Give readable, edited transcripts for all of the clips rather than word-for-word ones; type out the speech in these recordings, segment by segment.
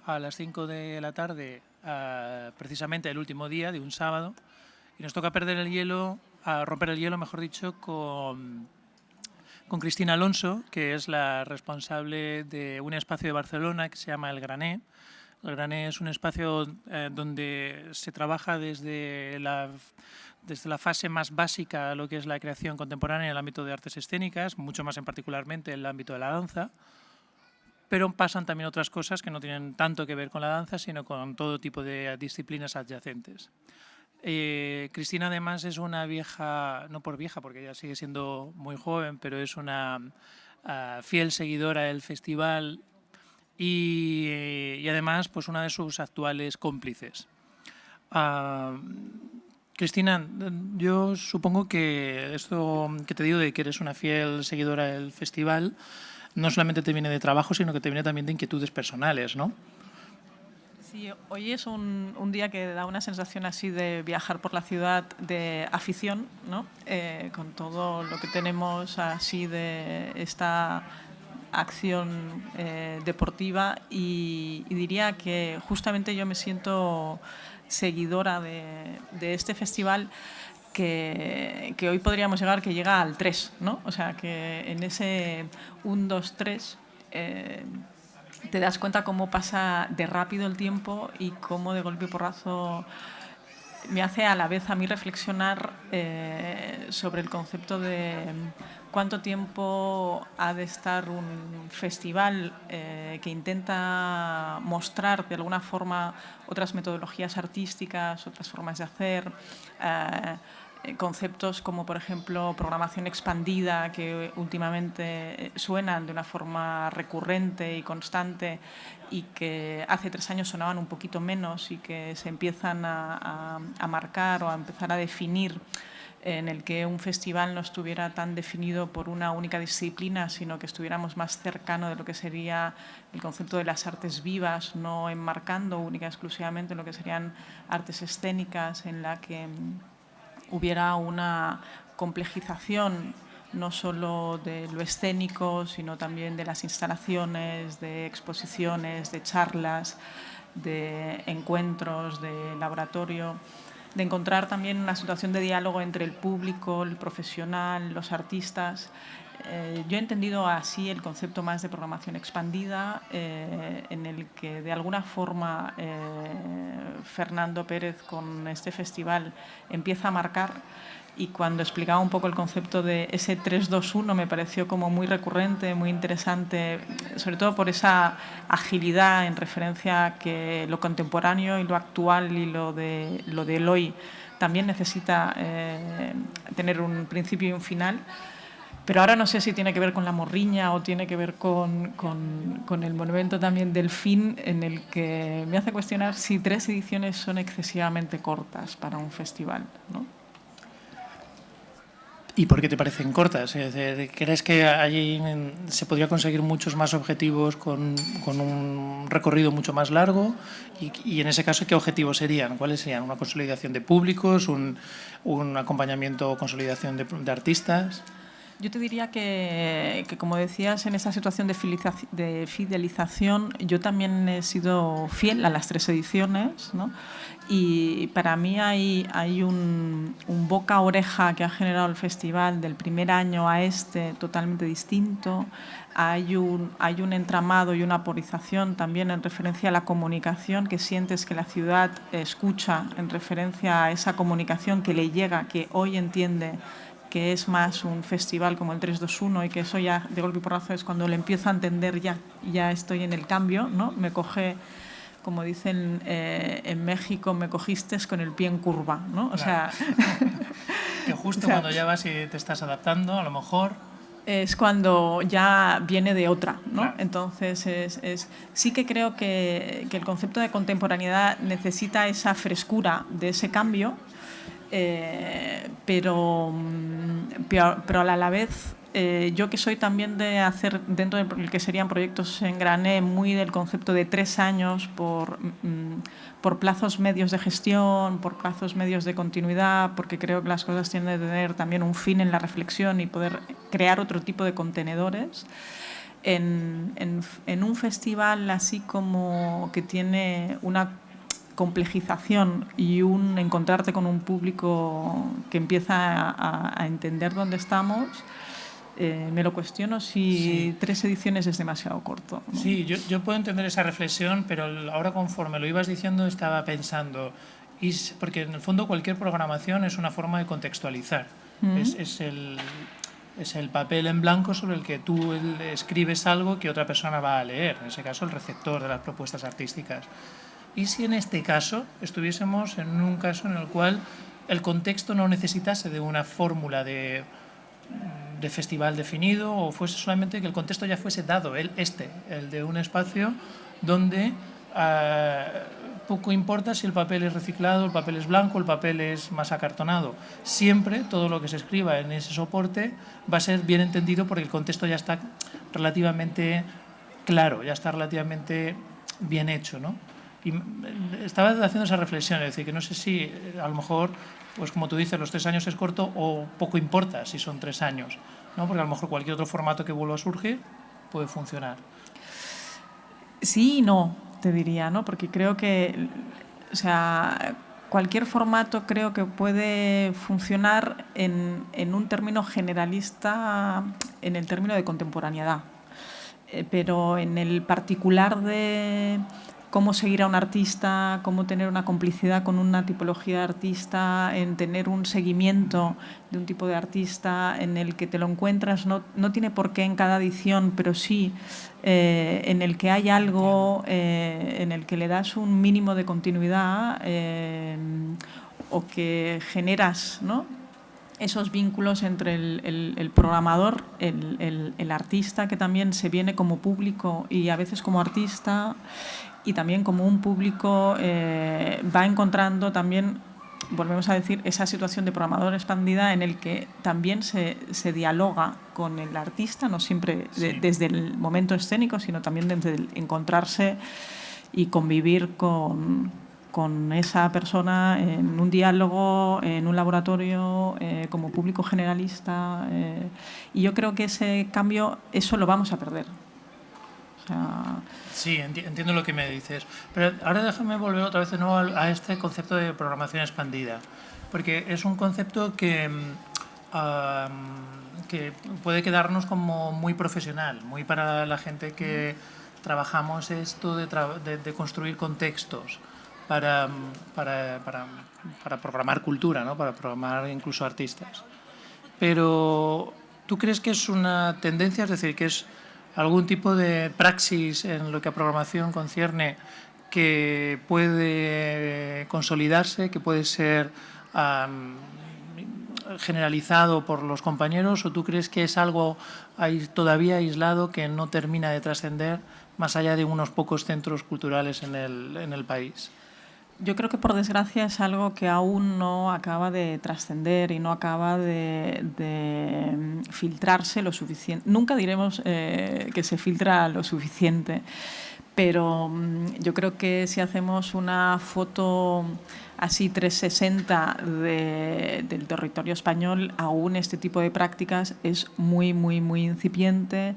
a las 5 de la tarde, precisamente el último día de un sábado, y nos toca romper el hielo, mejor dicho, con Cristina Alonso, que es la responsable de un espacio de Barcelona que se llama El Grané. El Grané es un espacio donde se trabaja desde la fase más básica a lo que es la creación contemporánea en el ámbito de artes escénicas, mucho más particularmente en el ámbito de la danza, pero pasan también otras cosas que no tienen tanto que ver con la danza, sino con todo tipo de disciplinas adyacentes. Cristina además es una vieja, no por vieja porque ella sigue siendo muy joven, pero es una fiel seguidora del festival y además pues una de sus actuales cómplices. Cristina, yo supongo que esto que te digo de que eres una fiel seguidora del festival no solamente te viene de trabajo, sino que te viene también de inquietudes personales, ¿no? Sí, hoy es un día que da una sensación así de viajar por la ciudad de afición, ¿no? Con todo lo que tenemos así de esta acción deportiva y diría que justamente yo me siento seguidora de este festival que hoy podríamos llegar, que llega al 3, ¿no? O sea, que en ese 1, 2, 3 te das cuenta cómo pasa de rápido el tiempo y cómo de golpe y porrazo me hace a la vez a mí reflexionar sobre el concepto de cuánto tiempo ha de estar un festival que intenta mostrar de alguna forma otras metodologías artísticas, otras formas de hacer, conceptos como, por ejemplo, programación expandida, que últimamente suenan de una forma recurrente y constante y que hace 3 años sonaban un poquito menos y que se empiezan a marcar o a empezar a definir, en el que un festival no estuviera tan definido por una única disciplina, sino que estuviéramos más cercano de lo que sería el concepto de las artes vivas, no enmarcando única y exclusivamente lo que serían artes escénicas, en la que hubiera una complejización no solo de lo escénico, sino también de las instalaciones, de exposiciones, de charlas, de encuentros, de laboratorio, de encontrar también una situación de diálogo entre el público, el profesional, los artistas. Yo he entendido así el concepto más de programación expandida, en el que de alguna forma Fernando Pérez con este festival empieza a marcar, y cuando explicaba un poco el concepto de ese 3-2-1 me pareció como muy recurrente, muy interesante, sobre todo por esa agilidad en referencia a que lo contemporáneo y lo actual y lo del hoy también necesita tener un principio y un final. Pero ahora no sé si tiene que ver con la morriña o tiene que ver con el monumento también del fin, en el que me hace cuestionar si 3 ediciones son excesivamente cortas para un festival, ¿no? ¿Y por qué te parecen cortas? Es decir, ¿crees que allí se podría conseguir muchos más objetivos con un recorrido mucho más largo? Y en ese caso, ¿qué objetivos serían? ¿Cuáles serían? ¿Una consolidación de públicos? ¿Un acompañamiento o consolidación de artistas? Yo te diría que, como decías, en esa situación de fidelización, yo también he sido fiel a las 3 ediciones, ¿no? Y para mí hay un boca-oreja que ha generado el festival del primer año a este totalmente distinto. Hay un entramado y una porización también en referencia a la comunicación, que sientes que la ciudad escucha en referencia a esa comunicación que le llega, que hoy entiende que es más un festival como el 3-2-1 y que eso ya de golpe y porrazo es cuando lo empiezo a entender, ya estoy en el cambio, ¿no? Me coge, como dicen en México, me cogiste con el pie en curva, ¿no? Claro. O sea, que justo cuando ya vas y te estás adaptando, a lo mejor es cuando ya viene de otra, ¿no? Claro. Entonces, sí que creo que el concepto de contemporaneidad necesita esa frescura de ese cambio, pero a la vez yo que soy también de hacer dentro de que serían proyectos en Grané muy del concepto de 3 años por plazos medios de gestión, por plazos medios de continuidad, porque creo que las cosas tienen que tener también un fin en la reflexión y poder crear otro tipo de contenedores. en un festival así como que tiene una complejización y un encontrarte con un público que empieza a entender dónde estamos, me lo cuestiono si 3 ediciones es demasiado corto, ¿no? Sí, yo puedo entender esa reflexión, pero ahora conforme lo ibas diciendo estaba pensando, porque en el fondo cualquier programación es una forma de contextualizar, es el papel en blanco sobre el que tú escribes algo que otra persona va a leer, en ese caso el receptor de las propuestas artísticas. ¿Y si en este caso estuviésemos en un caso en el cual el contexto no necesitase de una fórmula de festival definido, o fuese solamente que el contexto ya fuese dado, el de un espacio donde poco importa si el papel es reciclado, el papel es blanco, el papel es más acartonado? Siempre todo lo que se escriba en ese soporte va a ser bien entendido porque el contexto ya está relativamente claro, ya está relativamente bien hecho, ¿no? Y estaba haciendo esa reflexión, es decir, que no sé si a lo mejor, pues como tú dices, los 3 años es corto o poco importa si son 3 años, ¿no? Porque a lo mejor cualquier otro formato que vuelva a surgir puede funcionar. Sí y no, te diría, ¿no? Porque creo que, o sea, cualquier formato creo que puede funcionar en un término generalista, en el término de contemporaneidad. Pero en el particular de cómo seguir a un artista, cómo tener una complicidad con una tipología de artista, en tener un seguimiento de un tipo de artista en el que te lo encuentras, no tiene por qué en cada edición, pero sí en el que hay algo, en el que le das un mínimo de continuidad o que generas, ¿no?, esos vínculos entre el programador, el artista, que también se viene como público y a veces como artista, y también como un público va encontrando también, volvemos a decir, esa situación de programador expandida en el que también se dialoga con el artista, no siempre desde el momento escénico, sino también desde el encontrarse y convivir con esa persona en un diálogo, en un laboratorio, como público generalista. Y yo creo que ese cambio, eso lo vamos a perder. O sea, sí, entiendo lo que me dices. Pero ahora déjame volver otra vez de nuevo a este concepto de programación expandida. Porque es un concepto que puede quedarnos como muy profesional, muy para la gente que trabajamos esto de construir contextos para programar cultura, ¿no? Para programar incluso artistas. Pero ¿tú crees que es una tendencia, es decir, que es algún tipo de praxis en lo que a programación concierne que puede consolidarse, que puede ser generalizado por los compañeros, o tú crees que es algo todavía aislado que no termina de trascender más allá de unos pocos centros culturales en el país? Yo creo que, por desgracia, es algo que aún no acaba de trascender y no acaba de filtrarse lo suficiente. Nunca diremos que se filtra lo suficiente, pero yo creo que si hacemos una foto así 360 del territorio español, aún este tipo de prácticas es muy, muy, muy incipiente.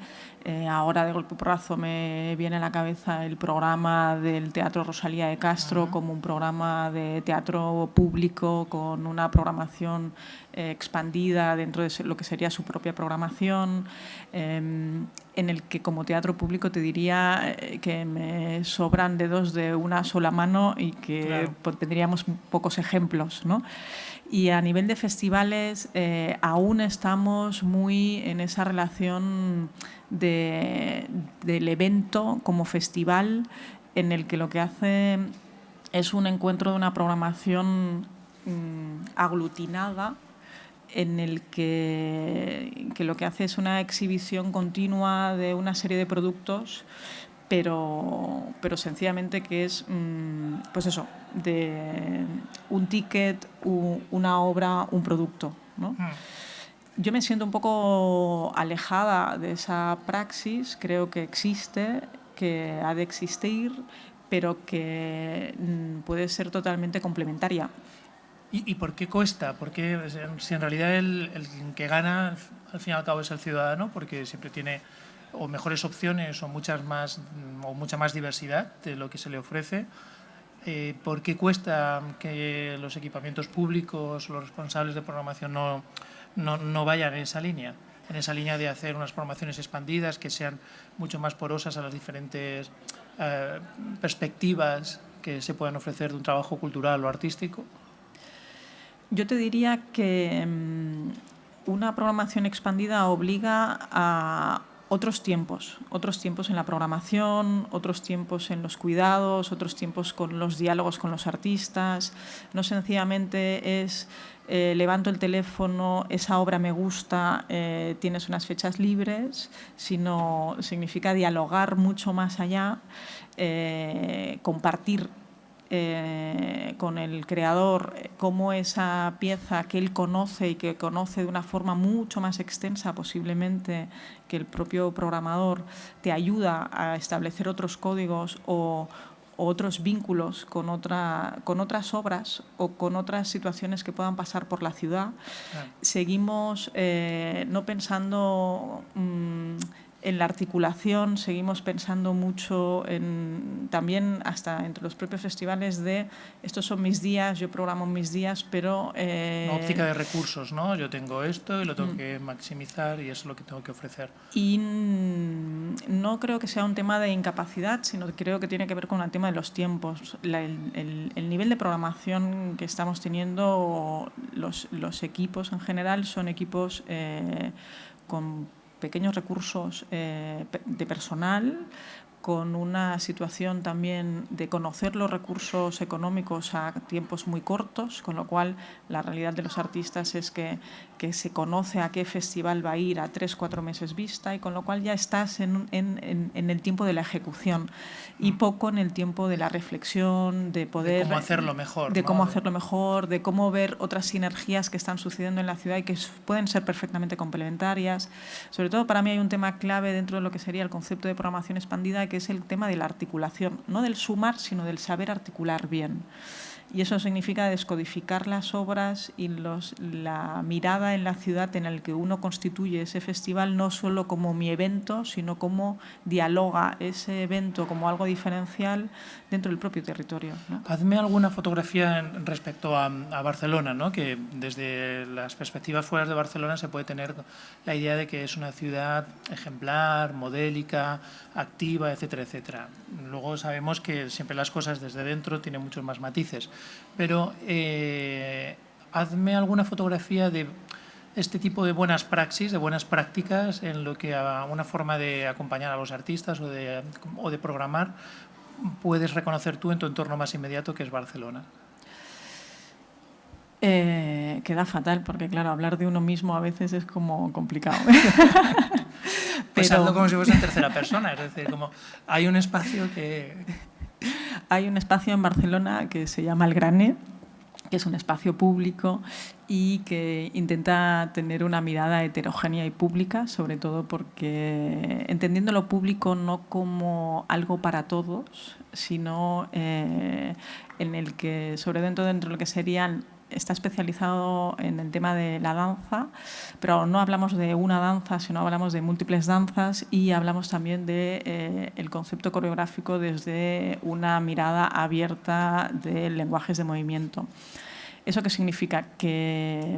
Ahora de golpe porrazo me viene a la cabeza el programa del Teatro Rosalía de Castro como un programa de teatro público con una programación expandida dentro de lo que sería su propia programación, en el que como teatro público te diría que me sobran dedos de una sola mano y que tendríamos pocos ejemplos, ¿no? Y a nivel de festivales aún estamos muy en esa relación del evento como festival, en el que lo que hace es un encuentro de una programación aglutinada, en el que lo que hace es una exhibición continua de una serie de productos, pero sencillamente que es, pues eso, de un ticket, una obra, un producto, ¿no? Yo me siento un poco alejada de esa praxis, creo que existe, que ha de existir, pero que puede ser totalmente complementaria. ¿Y por qué cuesta? Porque si en realidad el que gana, al fin y al cabo, es el ciudadano, porque siempre tiene o mejores opciones o mucha más diversidad de lo que se le ofrece. ¿Por qué cuesta que los equipamientos públicos, los responsables de programación no vayan en esa línea de hacer unas programaciones expandidas que sean mucho más porosas a las diferentes perspectivas que se puedan ofrecer de un trabajo cultural o artístico? Yo te diría que una programación expandida obliga a otros tiempos en la programación, otros tiempos en los cuidados, otros tiempos con los diálogos con los artistas. No sencillamente es levanto el teléfono, esa obra me gusta, tienes unas fechas libres, sino significa dialogar mucho más allá, compartir con el creador cómo esa pieza que él conoce y que conoce de una forma mucho más extensa posiblemente que el propio programador te ayuda a establecer otros códigos o otros vínculos con otras obras o con otras situaciones que puedan pasar por la ciudad. Seguimos no pensando en la articulación, seguimos pensando mucho también hasta entre los propios festivales de estos son mis días, yo programo mis días, pero… Una óptica de recursos, ¿no? Yo tengo esto y lo tengo que maximizar y eso es lo que tengo que ofrecer. Y no creo que sea un tema de incapacidad, sino que creo que tiene que ver con el tema de los tiempos. El nivel de programación que estamos teniendo, los equipos en general son equipos con pequeños recursos de personal, con una situación también de conocer los recursos económicos a tiempos muy cortos, con lo cual la realidad de los artistas es que se conoce a qué festival va a ir a 3-4 meses vista y con lo cual ya estás en el tiempo de la ejecución y poco en el tiempo de la reflexión, de poder… De cómo hacerlo mejor. De cómo hacerlo mejor, de cómo ver otras sinergias que están sucediendo en la ciudad y que pueden ser perfectamente complementarias. Sobre todo para mí hay un tema clave dentro de lo que sería el concepto de programación expandida, que es el tema de la articulación, no del sumar, sino del saber articular bien. Y eso significa descodificar las obras y la mirada en la ciudad en la que uno constituye ese festival no solo como mi evento, sino como dialoga ese evento como algo diferencial dentro del propio territorio, ¿no? Hazme alguna fotografía respecto a Barcelona, ¿no? Que desde las perspectivas fuera de Barcelona se puede tener la idea de que es una ciudad ejemplar, modélica, activa, etcétera, etcétera. Luego sabemos que siempre las cosas desde dentro tienen muchos más matices. Pero hazme alguna fotografía de este tipo de buenas praxis, de buenas prácticas en lo que a una forma de acompañar a los artistas o de programar puedes reconocer tú en tu entorno más inmediato, que es Barcelona. Queda fatal porque, claro, hablar de uno mismo a veces es como complicado. Pues hazlo como si fuese en tercera persona, es decir, como hay un espacio que… Hay un espacio en Barcelona que se llama El Graner, que es un espacio público y que intenta tener una mirada heterogénea y pública, sobre todo porque entendiendo lo público no como algo para todos, sino en el que, dentro de lo que serían… Está especializado en el tema de la danza, pero no hablamos de una danza, sino hablamos de múltiples danzas y hablamos también de el concepto coreográfico desde una mirada abierta de lenguajes de movimiento. ¿Eso qué significa? Que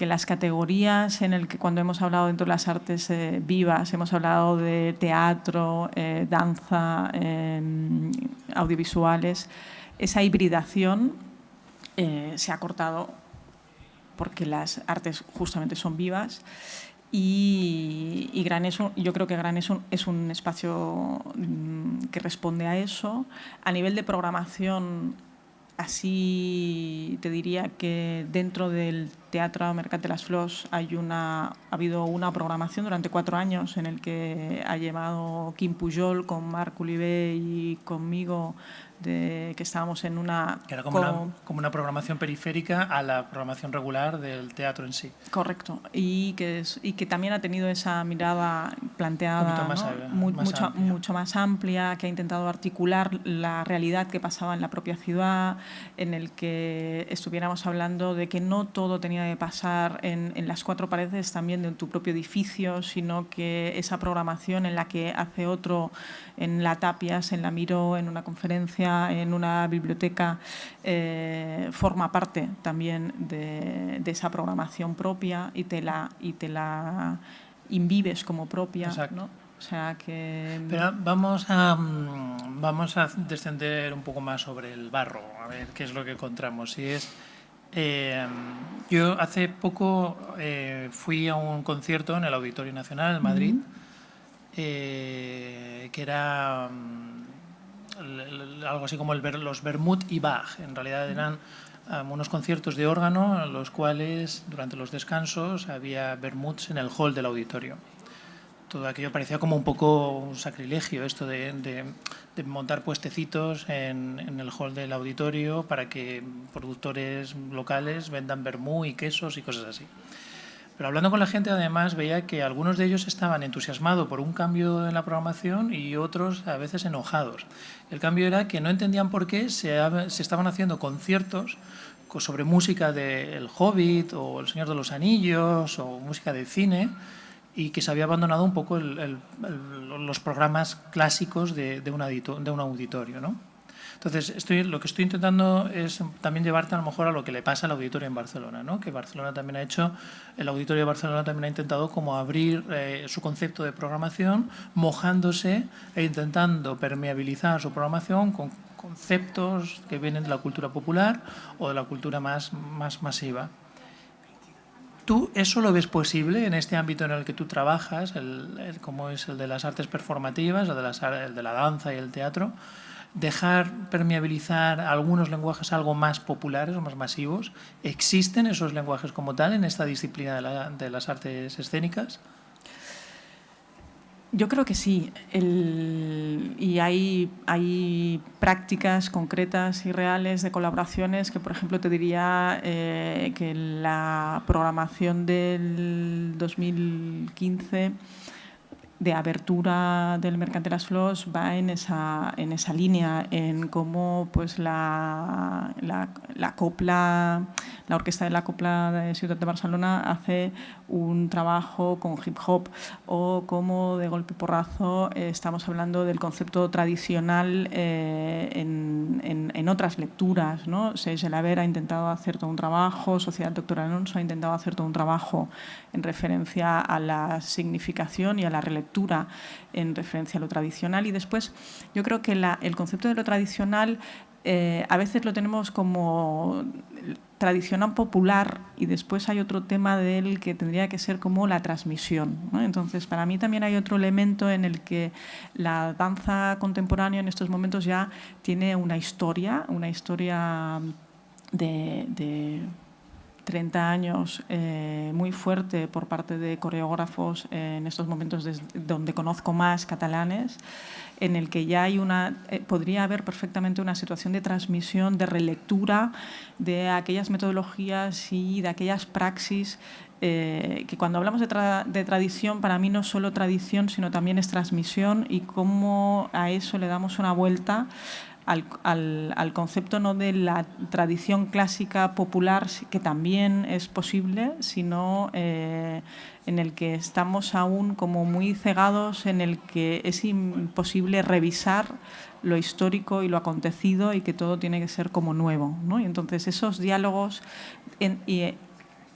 las categorías en el que cuando hemos hablado dentro de las artes vivas, hemos hablado de teatro, danza, audiovisuales, esa hibridación se ha cortado porque las artes justamente son vivas y yo creo que Gran es un espacio que responde a eso. A nivel de programación, así te diría que dentro del Teatro Mercat de las Flors ha habido una programación durante 4 años en el que ha llevado Quim Pujol con Marc Oliver y conmigo, que estábamos en una… Que era como una programación periférica a la programación regular del teatro en sí. Correcto. Y que también ha tenido esa mirada planteada mucho más amplia, que ha intentado articular la realidad que pasaba en la propia ciudad, en el que estuviéramos hablando de que no todo tenía tiene que pasar en las cuatro paredes también de tu propio edificio, sino que esa programación en la que hace otro en la Tapias, en la Miró, en una conferencia, en una biblioteca, forma parte también de esa programación propia y te la invives como propia, ¿no? O sea que... Pero vamos a descender un poco más sobre el barro, a ver qué es lo que encontramos. Yo hace poco fui a un concierto en el Auditorio Nacional en Madrid, que era algo así como los Bermud y Bach. En realidad eran unos conciertos de órgano en los cuales durante los descansos había Bermuds en el hall del auditorio. Todo aquello parecía como un poco un sacrilegio, esto de montar puestecitos en el hall del auditorio para que productores locales vendan vermú y quesos y cosas así. Pero hablando con la gente, además, veía que algunos de ellos estaban entusiasmados por un cambio en la programación y otros a veces enojados. El cambio era que no entendían por qué se estaban haciendo conciertos sobre música de El Hobbit o El Señor de los Anillos o música de cine, y que se había abandonado un poco los programas clásicos de un auditorio, ¿no? Entonces, lo que estoy intentando es también llevarte a lo mejor a lo que le pasa al auditorio en Barcelona, ¿no? Que Barcelona también el auditorio de Barcelona también ha intentado como abrir su concepto de programación, mojándose e intentando permeabilizar su programación con conceptos que vienen de la cultura popular o de la cultura más masiva. ¿Tú eso lo ves posible en este ámbito en el que tú trabajas, como es el de las artes performativas, el de la danza y el teatro, dejar permeabilizar algunos lenguajes algo más populares o más masivos? ¿Existen esos lenguajes como tal en esta disciplina de las artes escénicas? Yo creo que sí, y hay prácticas concretas y reales de colaboraciones que, por ejemplo, te diría que la programación del 2015 de abertura del Mercat de las Flors va en esa línea, en cómo pues la Orquesta de la Copla de Ciutat de Barcelona hace un trabajo con hip hop, o cómo de golpe porrazo estamos hablando del concepto tradicional en otras lecturas, ¿no? Seix Gelabert ha intentado hacer todo un trabajo, Sociedad Dr. Alonso ha intentado hacer todo un trabajo en referencia a la significación y a la relectura en referencia a lo tradicional. Y después yo creo que el concepto de lo tradicional a veces lo tenemos como tradicional popular, y después hay otro tema de él que tendría que ser como la transmisión, ¿no? Entonces, para mí también hay otro elemento en el que la danza contemporánea en estos momentos ya tiene una historia de 30 años muy fuerte por parte de coreógrafos en estos momentos donde conozco más catalanes, en el que ya hay podría haber perfectamente una situación de transmisión, de relectura de aquellas metodologías y de aquellas praxis que cuando hablamos de tradición, para mí no es solo tradición, sino también es transmisión, y cómo a eso le damos una vuelta al concepto no de la tradición clásica popular, que también es posible, sino en el que estamos aún como muy cegados, en el que es imposible revisar lo histórico y lo acontecido, y que todo tiene que ser como nuevo, ¿no? Y entonces esos diálogos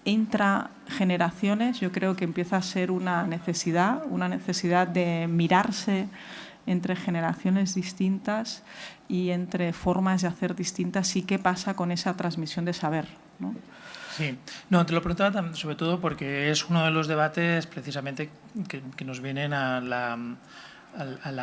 intrageneraciones yo creo que empieza a ser una necesidad de mirarse entre generaciones distintas y entre formas de hacer distintas, y qué pasa con esa transmisión de saber, ¿no? Sí, no, te lo preguntaba sobre todo porque es uno de los debates precisamente que nos vienen a la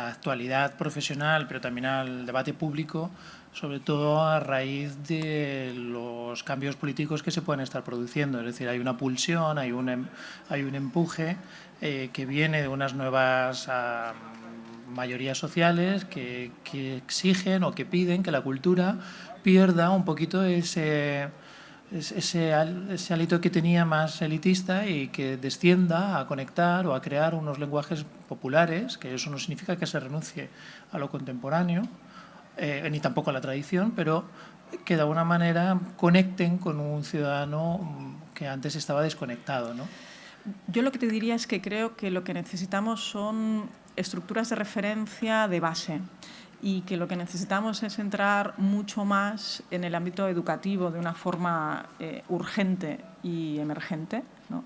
actualidad profesional, pero también al debate público, sobre todo a raíz de los cambios políticos que se pueden estar produciendo. Es decir, hay una pulsión, hay un empuje que viene de unas nuevas mayorías sociales que exigen o que piden que la cultura pierda un poquito ese hálito que tenía más elitista, y que descienda a conectar o a crear unos lenguajes populares, que eso no significa que se renuncie a lo contemporáneo, ni tampoco a la tradición, pero que de alguna manera conecten con un ciudadano que antes estaba desconectado, ¿no? Yo lo que te diría es que creo que lo que necesitamos son estructuras de referencia de base y que lo que necesitamos es entrar mucho más en el ámbito educativo de una forma urgente y emergente, ¿no?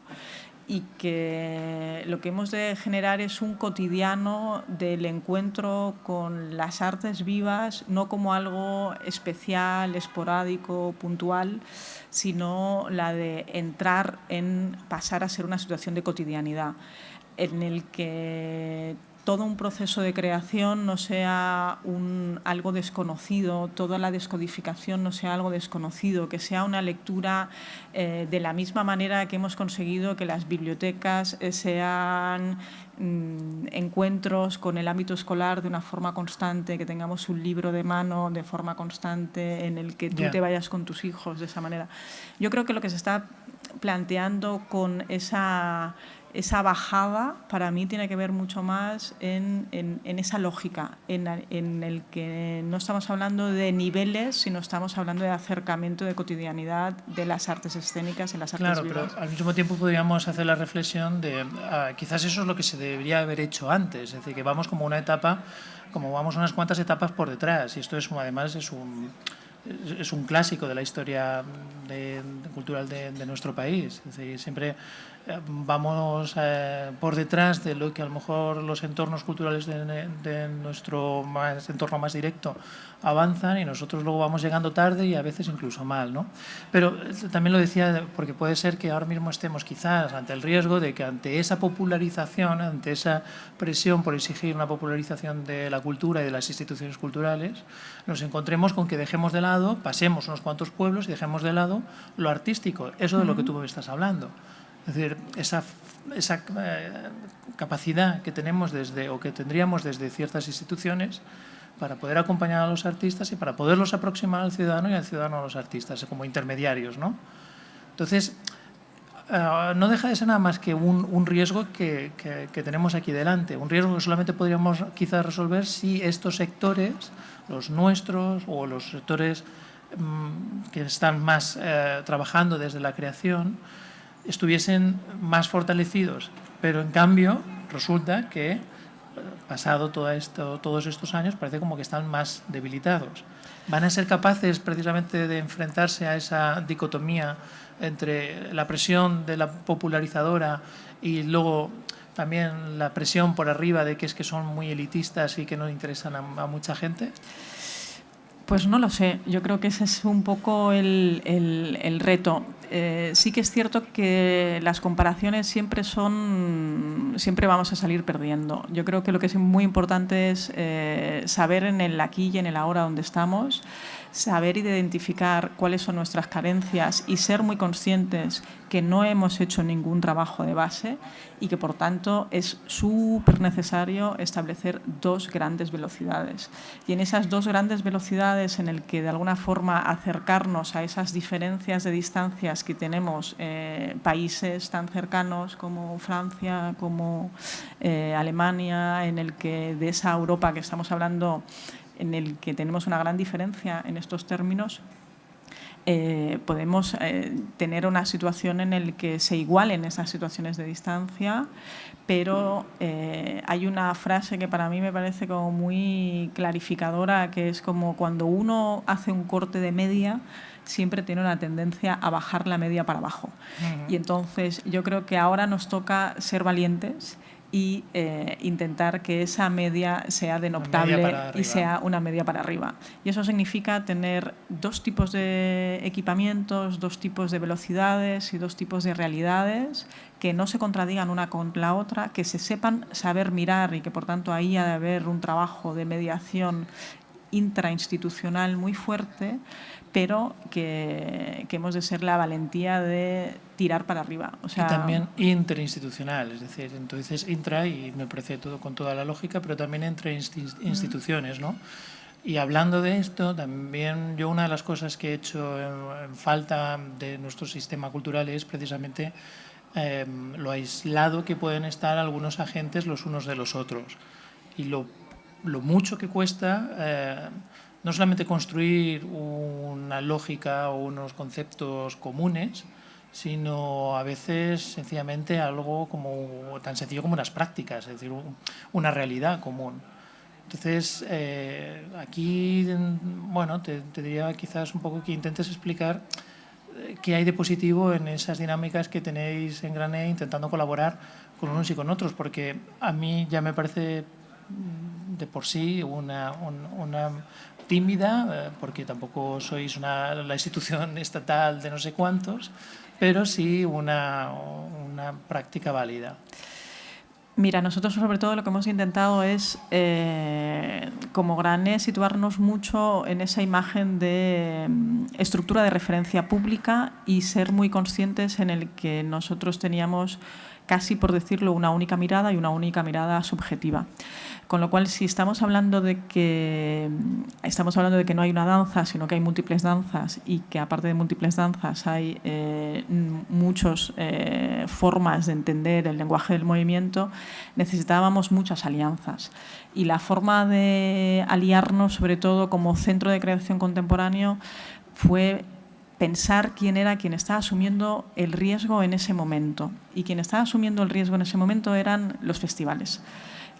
Y que lo que hemos de generar es un cotidiano del encuentro con las artes vivas, no como algo especial, esporádico, puntual, sino la de entrar en pasar a ser una situación de cotidianidad, en el que todo un proceso de creación no sea algo desconocido, toda la descodificación no sea algo desconocido, que sea una lectura de la misma manera que hemos conseguido que las bibliotecas sean encuentros con el ámbito escolar de una forma constante, que tengamos un libro de mano de forma constante en el que tú te vayas con tus hijos de esa manera. Yo creo que lo que se está planteando con esa bajada para mí tiene que ver mucho más en esa lógica, en el que no estamos hablando de niveles, sino estamos hablando de acercamiento, de cotidianidad de las artes escénicas y las artes vivas. Claro, pero al mismo tiempo podríamos hacer la reflexión de quizás eso es lo que se debería haber hecho antes, es decir, que vamos como una etapa, como vamos unas cuantas etapas por detrás, y esto es además es un clásico de la historia cultural de nuestro país. Es decir, siempre vamos por detrás de lo que a lo mejor los entornos culturales de nuestro entorno más directo avanzan y nosotros luego vamos llegando tarde y a veces incluso mal, ¿no? Pero también lo decía porque puede ser que ahora mismo estemos quizás ante el riesgo de que ante esa popularización, ante esa presión por exigir una popularización de la cultura y de las instituciones culturales, nos encontremos con que dejemos de lado, pasemos unos cuantos pueblos y dejemos de lado lo artístico, eso de lo que tú me estás hablando. Es decir, esa capacidad que tenemos o que tendríamos desde ciertas instituciones para poder acompañar a los artistas y para poderlos aproximar al ciudadano y al ciudadano a los artistas como intermediarios, ¿no? Entonces, no deja de ser nada más que un riesgo que tenemos aquí delante, un riesgo que solamente podríamos quizás resolver si estos sectores, los nuestros o los sectores que están más trabajando desde la creación, estuviesen más fortalecidos, pero en cambio resulta que pasado todos estos años parece como que están más debilitados. ¿Van a ser capaces precisamente de enfrentarse a esa dicotomía entre la presión de la popularizadora y luego también la presión por arriba de que es que son muy elitistas y que no interesan a mucha gente? Pues no lo sé, yo creo que ese es un poco el reto. Sí que es cierto que las comparaciones siempre vamos a salir perdiendo. Yo creo que lo que es muy importante es saber en el aquí y en el ahora donde estamos, saber identificar cuáles son nuestras carencias y ser muy conscientes que no hemos hecho ningún trabajo de base y que, por tanto, es súper necesario establecer dos grandes velocidades. Y en esas dos grandes velocidades en el que, de alguna forma, acercarnos a esas diferencias de distancias que tenemos países tan cercanos como Francia, como Alemania, en el que de esa Europa que estamos hablando, en el que tenemos una gran diferencia en estos términos, podemos tener una situación en la que se igualen esas situaciones de distancia, pero hay una frase que para mí me parece como muy clarificadora, que es como cuando uno hace un corte de media, siempre tiene una tendencia a bajar la media para abajo. Y entonces yo creo que ahora nos toca ser valientes y intentar que esa media sea denotable y sea una media para arriba. Y eso significa tener dos tipos de equipamientos, dos tipos de velocidades y dos tipos de realidades que no se contradigan una con la otra, que se sepan saber mirar y que, por tanto, ahí ha de haber un trabajo de mediación intrainstitucional muy fuerte, pero que hemos de ser la valentía de tirar para arriba. O sea, y también interinstitucional, es decir, entonces intra, y me parece todo con toda la lógica, pero también entre instituciones, ¿no? Y hablando de esto, también yo una de las cosas que he hecho en falta de nuestro sistema cultural es precisamente lo aislado que pueden estar algunos agentes los unos de los otros. Y lo mucho que cuesta no solamente construir una lógica o unos conceptos comunes, sino a veces sencillamente algo como tan sencillo como unas prácticas, es decir, una realidad común. Entonces, aquí, bueno, te diría quizás un poco que intentes explicar qué hay de positivo en esas dinámicas que tenéis en Grané intentando colaborar con unos y con otros, porque a mí ya me parece de por sí una tímida, porque tampoco sois la institución estatal de no sé cuántos, pero sí una práctica válida. Mira, nosotros sobre todo lo que hemos intentado es, como Grané, situarnos mucho en esa imagen de estructura de referencia pública y ser muy conscientes en el que nosotros teníamos casi, por decirlo, una única mirada y una única mirada subjetiva. Con lo cual, si estamos hablando de que no hay una danza, sino que hay múltiples danzas y que aparte de múltiples danzas hay muchas formas de entender el lenguaje del movimiento, necesitábamos muchas alianzas. Y la forma de aliarnos, sobre todo como centro de creación contemporáneo, fue pensar quién era quien estaba asumiendo el riesgo en ese momento. Y quien estaba asumiendo el riesgo en ese momento eran los festivales.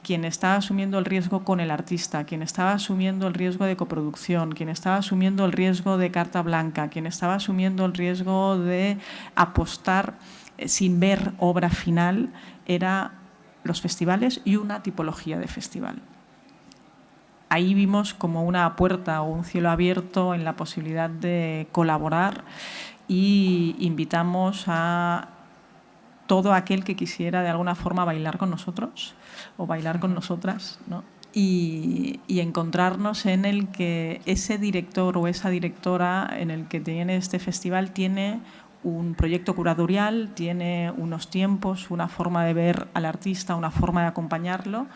Quien estaba asumiendo el riesgo con el artista, quien estaba asumiendo el riesgo de coproducción, quien estaba asumiendo el riesgo de carta blanca, quien estaba asumiendo el riesgo de apostar sin ver obra final, eran los festivales y una tipología de festival. Ahí vimos como una puerta o un cielo abierto en la posibilidad de colaborar y invitamos a todo aquel que quisiera de alguna forma bailar con nosotros o bailar con nosotras, ¿no? Y encontrarnos en el que ese director o esa directora en el que tiene este festival tiene un proyecto curatorial, tiene unos tiempos, una forma de ver al artista, una forma de acompañarlo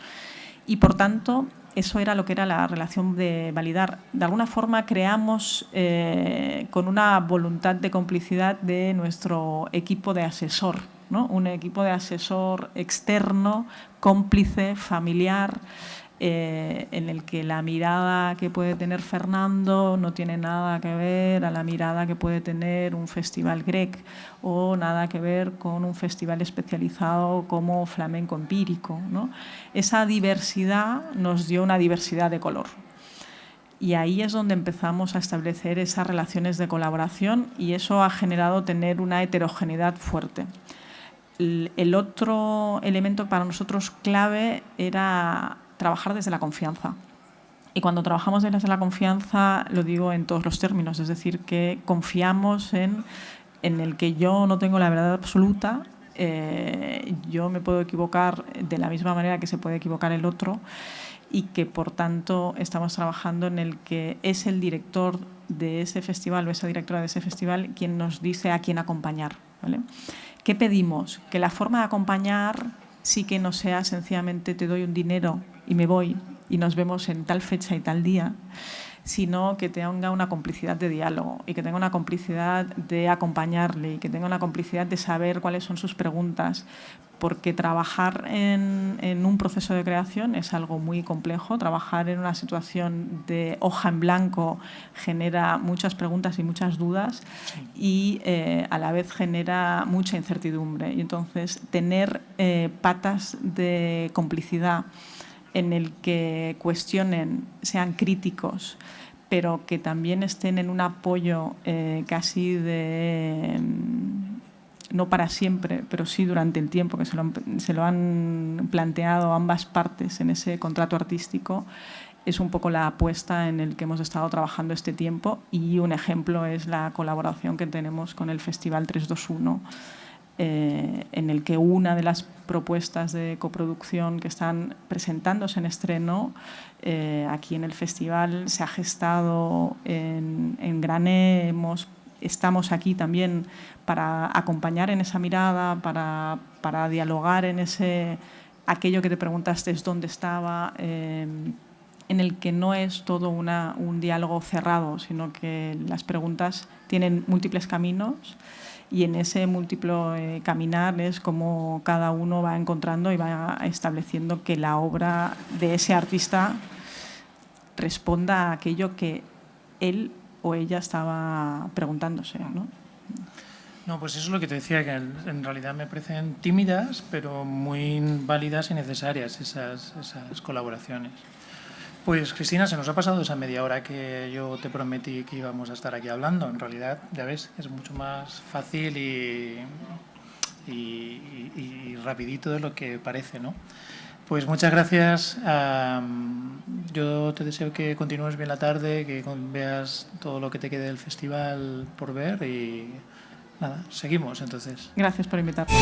y, por tanto, eso era lo que era la relación de validar. De alguna forma creamos con una voluntad de complicidad de nuestro equipo de asesor, ¿no? Un equipo de asesor externo, cómplice, familiar, en el que la mirada que puede tener Fernando no tiene nada que ver a la mirada que puede tener un festival grec o nada que ver con un festival especializado como flamenco empírico, ¿no? Esa diversidad nos dio una diversidad de color. Y ahí es donde empezamos a establecer esas relaciones de colaboración y eso ha generado tener una heterogeneidad fuerte. El otro elemento para nosotros clave era trabajar desde la confianza. Y cuando trabajamos desde la confianza, lo digo en todos los términos, es decir, que confiamos en el que yo no tengo la verdad absoluta, yo me puedo equivocar de la misma manera que se puede equivocar el otro y que, por tanto, estamos trabajando en el que es el director de ese festival o esa directora de ese festival quien nos dice a quién acompañar, ¿vale? ¿Qué pedimos? Que la forma de acompañar sí que no sea sencillamente te doy un dinero y me voy y nos vemos en tal fecha y tal día, sino que tenga una complicidad de diálogo y que tenga una complicidad de acompañarle y que tenga una complicidad de saber cuáles son sus preguntas, porque trabajar en un proceso de creación es algo muy complejo. Trabajar en una situación de hoja en blanco genera muchas preguntas y muchas dudas y a la vez genera mucha incertidumbre. Y entonces tener patas de complicidad en el que cuestionen, sean críticos, pero que también estén en un apoyo casi de, no para siempre, pero sí durante el tiempo que se lo han planteado ambas partes en ese contrato artístico, es un poco la apuesta en el que hemos estado trabajando este tiempo y un ejemplo es la colaboración que tenemos con el Festival 321, en el que una de las propuestas de coproducción que están presentándose en estreno aquí en el festival se ha gestado en Grané. Estamos aquí también para acompañar en esa mirada, para dialogar en aquello que te preguntaste es dónde estaba, en el que no es todo un diálogo cerrado, sino que las preguntas tienen múltiples caminos y en ese múltiplo caminar es como cada uno va encontrando y va estableciendo que la obra de ese artista responda a aquello que él o ella estaba preguntándose, ¿no? No, pues eso es lo que te decía, que en realidad me parecen tímidas, pero muy válidas y necesarias esas colaboraciones. Pues Cristina, se nos ha pasado esa media hora que yo te prometí que íbamos a estar aquí hablando. En realidad, ya ves, es mucho más fácil y rapidito de lo que parece, ¿no? Pues muchas gracias. Yo te deseo que continúes bien la tarde, que veas todo lo que te quede del festival por ver y nada, seguimos entonces. Gracias por invitarme.